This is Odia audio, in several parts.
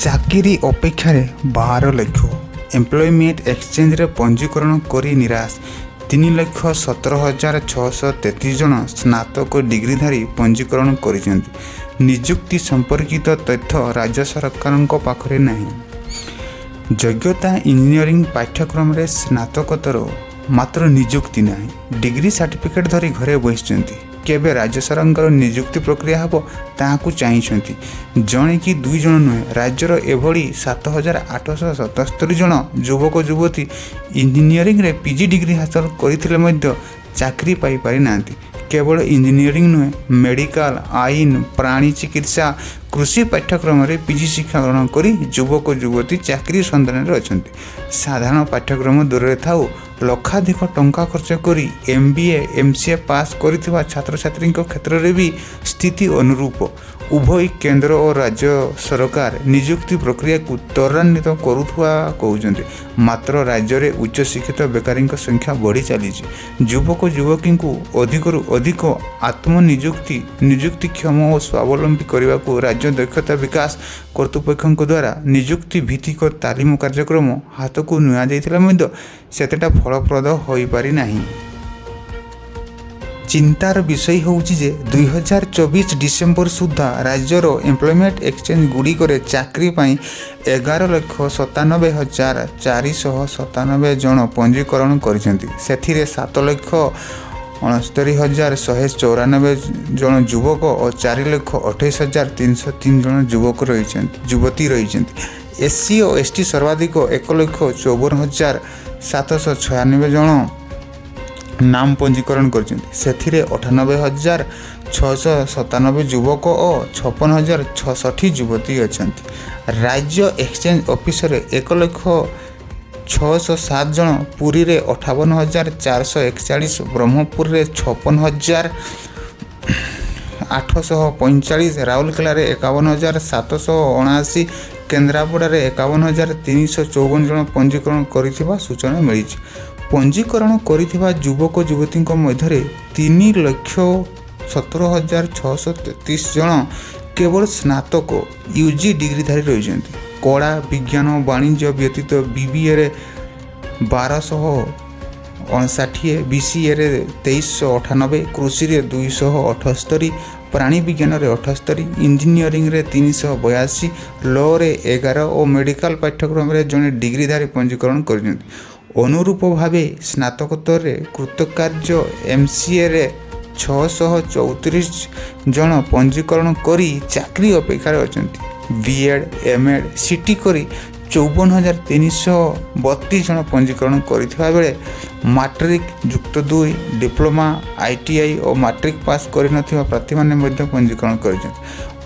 ଚାକିରି ଅପେକ୍ଷାରେ 12 ଲକ୍ଷ ଏମ୍ପ୍ଲୟମେଣ୍ଟ ଏକ୍ସଚେଞ୍ଜରେ ପଞ୍ଜୀକରଣ କରି ନିରାଶ। 3,17,633 ଜଣ ସ୍ନାତକ ଡିଗ୍ରୀଧାରୀ ପଞ୍ଜୀକରଣ କରିଛନ୍ତି। ନିଯୁକ୍ତି ସମ୍ପର୍କିତ ତଥ୍ୟ ରାଜ୍ୟ ସରକାରଙ୍କ ପାଖରେ ନାହିଁ। ଯୋଗ୍ୟତା ଇଞ୍ଜିନିୟରିଂ ପାଠ୍ୟକ୍ରମରେ ସ୍ନାତକୋତ୍ତର, ମାତ୍ର ନିଯୁକ୍ତି ନାହିଁ। ଡିଗ୍ରୀ ସାର୍ଟିଫିକେଟ୍ ଧରି ଘରେ ବସିଛନ୍ତି। କେବେ ରାଜ୍ୟ ସରକାରଙ୍କର ନିଯୁକ୍ତି ପ୍ରକ୍ରିୟା ହେବ ତାହାକୁ ଚାହିଁଛନ୍ତି। ଜଣେ କି 2 ଜଣ ନୁହେଁ, ରାଜ୍ୟର ଏଭଳି 7,877 ଜଣ ଯୁବକ ଯୁବତୀ ଇଞ୍ଜିନିୟରିଂରେ ପିଜି ଡିଗ୍ରୀ ହାସଲ କରିଥିଲେ ମଧ୍ୟ ଚାକିରି ପାଇପାରି ନାହାନ୍ତି। କେବଳ ଇଞ୍ଜିନିୟରିଂ ନୁହେଁ, ମେଡ଼ିକାଲ, ଆଇନ, ପ୍ରାଣୀ ଚିକିତ୍ସା, କୃଷି ପାଠ୍ୟକ୍ରମରେ ପିଜି ଶିକ୍ଷା ଗ୍ରହଣ କରି ଯୁବକ ଯୁବତୀ ଚାକିରି ସନ୍ଧାନରେ ଅଛନ୍ତି। ସାଧାରଣ ପାଠ୍ୟକ୍ରମ ଦୂରରେ ଥାଉ, ଲକ୍ଷାଧିକ ଟଙ୍କା ଖର୍ଚ୍ଚ କରି MBA MCA ପାସ୍ କରିଥିବା ଛାତ୍ରଛାତ୍ରୀଙ୍କ କ୍ଷେତ୍ରରେ ବି ସ୍ଥିତି ଅନୁରୂପ। ଉଭୟ କେନ୍ଦ୍ର ଓ ରାଜ୍ୟ ସରକାର ନିଯୁକ୍ତି ପ୍ରକ୍ରିୟାକୁ ତ୍ୱରାନ୍ୱିତ କରୁଥିବା କହୁଛନ୍ତି, ମାତ୍ର ରାଜ୍ୟରେ ଉଚ୍ଚଶିକ୍ଷିତ ବେକାରୀଙ୍କ ସଂଖ୍ୟା ବଢ଼ି ଚାଲିଛି। ଯୁବକ ଯୁବତୀଙ୍କୁ ଅଧିକରୁ ଅଧିକ ନିଯୁକ୍ତିକ୍ଷମ ଓ ସ୍ୱାବଲମ୍ବୀ କରିବାକୁ ରାଜ୍ୟ ଦକ୍ଷତା ବିକାଶ କର୍ତ୍ତୃପକ୍ଷଙ୍କ ଦ୍ୱାରା ନିଯୁକ୍ତି ଭିତ୍ତିକ ତାଲିମ କାର୍ଯ୍ୟକ୍ରମ ହାତକୁ ନିଆଯାଇଥିଲେ ମଧ୍ୟ ସେତେଟା ଫଳପ୍ରଦ ହୋଇପାରି ନାହିଁ। ଚିନ୍ତାର ବିଷୟ ହେଉଛି ଯେ 2024 ଡିସେମ୍ବର ସୁଦ୍ଧା ରାଜ୍ୟର ଏମ୍ପ୍ଲୟମେଣ୍ଟ ଏକ୍ସଚେଞ୍ଜ ଗୁଡ଼ିକରେ ଚାକିରି ପାଇଁ 11,97,497 ଜଣ ପଞ୍ଜୀକରଣ କରିଛନ୍ତି। ସେଥିରେ 7,69,194 ଜଣ ଯୁବକ ଓ 4,28,303 ଜଣ ଯୁବତୀ ରହିଛନ୍ତି। SC ଓ ST ସର୍ବାଧିକ 1,54,796 ଜଣ ନାମ ପଞ୍ଜୀକରଣ କରିଛନ୍ତି। ସେଥିରେ 98,697 ଯୁବକ ଓ 56,066 ଯୁବତୀ ଅଛନ୍ତି। ରାଜ୍ୟ ଏକ୍ସଚେଞ୍ଜ ଅଫିସରେ 1,06,7 ଜଣ, ପୁରୀରେ 58,441, ବ୍ରହ୍ମପୁରରେ 56,845, ରାଉରକେଲାରେ 51,779, କେନ୍ଦ୍ରାପଡ଼ାରେ 51,354 ଜଣ ପଞ୍ଜୀକରଣ କରିଥିବା ସୂଚନା ମିଳିଛି। ପଞ୍ଜୀକରଣ କରିଥିବା ଯୁବକ ଯୁବତୀଙ୍କ ମଧ୍ୟରେ 3,17,633 ଜଣ କେବଳ ସ୍ନାତକ UG ଡିଗ୍ରୀଧାରୀ ରହିଛନ୍ତି। କଳା, ବିଜ୍ଞାନ, ବାଣିଜ୍ୟ ବ୍ୟତୀତ BBAରେ 1,259, BCAରେ 2,398, କୃଷିରେ 278, ପ୍ରାଣୀ ବିଜ୍ଞାନରେ 78, ଇଞ୍ଜିନିୟରିଂରେ 382, ଲ'ରେ 11 ଓ ମେଡ଼ିକାଲ ପାଠ୍ୟକ୍ରମରେ ଜଣେ ଡିଗ୍ରୀଧାରୀ ପଞ୍ଜୀକରଣ କରିଛନ୍ତି। ଅନୁରୂପ ଭାବେ ସ୍ନାତକୋତ୍ତରରେ କୃତକାର୍ଯ୍ୟ MCAରେ 634 ଜଣ ପଞ୍ଜୀକରଣ କରି ଚାକିରି ଅପେକ୍ଷାରେ ଅଛନ୍ତି। BEd MEd CT କରି 54,332 ଜଣ ପଞ୍ଜୀକରଣ କରିଥିବା ବେଳେ ମାଟ୍ରିକ, ଯୁକ୍ତ 2, ଡିପ୍ଲୋମା, ITI ଓ ମାଟ୍ରିକ ପାସ୍ କରିନଥିବା ପ୍ରାର୍ଥୀମାନେ ମଧ୍ୟ ପଞ୍ଜୀକରଣ କରିଛନ୍ତି।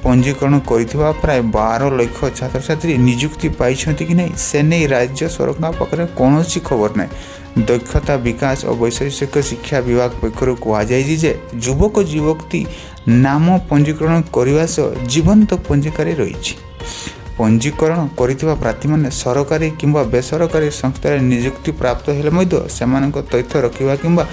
ପଞ୍ଜୀକରଣ କରିଥିବା ପ୍ରାୟ 12 ଲକ୍ଷ ଛାତ୍ରଛାତ୍ରୀ ନିଯୁକ୍ତି ପାଇଛନ୍ତି କି ନାହିଁ ସେ ନେଇ ରାଜ୍ୟ ସରକାରଙ୍କ ପାଖରେ କୌଣସି ଖବର ନାହିଁ। ଦକ୍ଷତା ବିକାଶ ଓ ବୈଷୟିକ ଶିକ୍ଷା ବିଭାଗ ପକ୍ଷରୁ କୁହାଯାଇଛି ଯେ ଯୁବକ ଯୁବତୀ ନାମ ପଞ୍ଜୀକରଣ କରିବା ସହ ଜୀବନ୍ତ ପଞ୍ଜିକାରେ ରହିଛି। ପଞ୍ଜୀକରଣ କରିଥିବା ପ୍ରାର୍ଥୀମାନେ ସରକାରୀ କିମ୍ବା ବେସରକାରୀ ସଂସ୍ଥାରେ ନିଯୁକ୍ତି ପ୍ରାପ୍ତ ହେଲେ ମଧ୍ୟ ସେମାନଙ୍କ ତଥ୍ୟ ରଖିବା କିମ୍ବା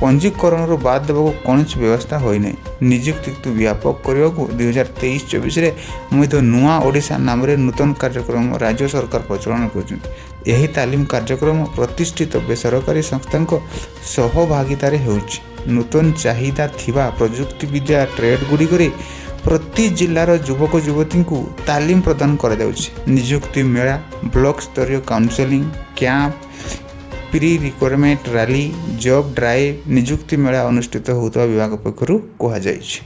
ପଞ୍ଜୀକରଣରୁ ବାଦ ଦେବାକୁ କୌଣସି ବ୍ୟବସ୍ଥା ହୋଇନାହିଁ। ନିଯୁକ୍ତିକୁ ବ୍ୟାପକ କରିବାକୁ 2023-24ରେ ମଧ୍ୟ ନୂଆ ଓଡ଼ିଶା ନାମରେ ନୂତନ କାର୍ଯ୍ୟକ୍ରମ ରାଜ୍ୟ ସରକାର ପ୍ରଚଳନ କରୁଛନ୍ତି। ଏହି ତାଲିମ କାର୍ଯ୍ୟକ୍ରମ ପ୍ରତିଷ୍ଠିତ ବେସରକାରୀ ସଂସ୍ଥାଙ୍କ ସହଭାଗିତାରେ ହେଉଛି। ନୂତନ ଚାହିଦା ଥିବା ପ୍ରଯୁକ୍ତିବିଦ୍ୟା ଟ୍ରେଡ୍-ଗୁଡ଼ିକରେ ପ୍ରତି ଜିଲ୍ଲାର ଯୁବକ ଯୁବତୀଙ୍କୁ ତାଲିମ ପ୍ରଦାନ କରାଯାଉଛି। ନିଯୁକ୍ତି ମେଳା, ବ୍ଲକ ସ୍ତରୀୟ counselling camp, pre recruitment rally, job drive, ନିଯୁକ୍ତି ମେଳା ଅନୁଷ୍ଠିତ ହେଉଥିବା ବିଭାଗ ପକ୍ଷରୁ କୁହାଯାଇଛି।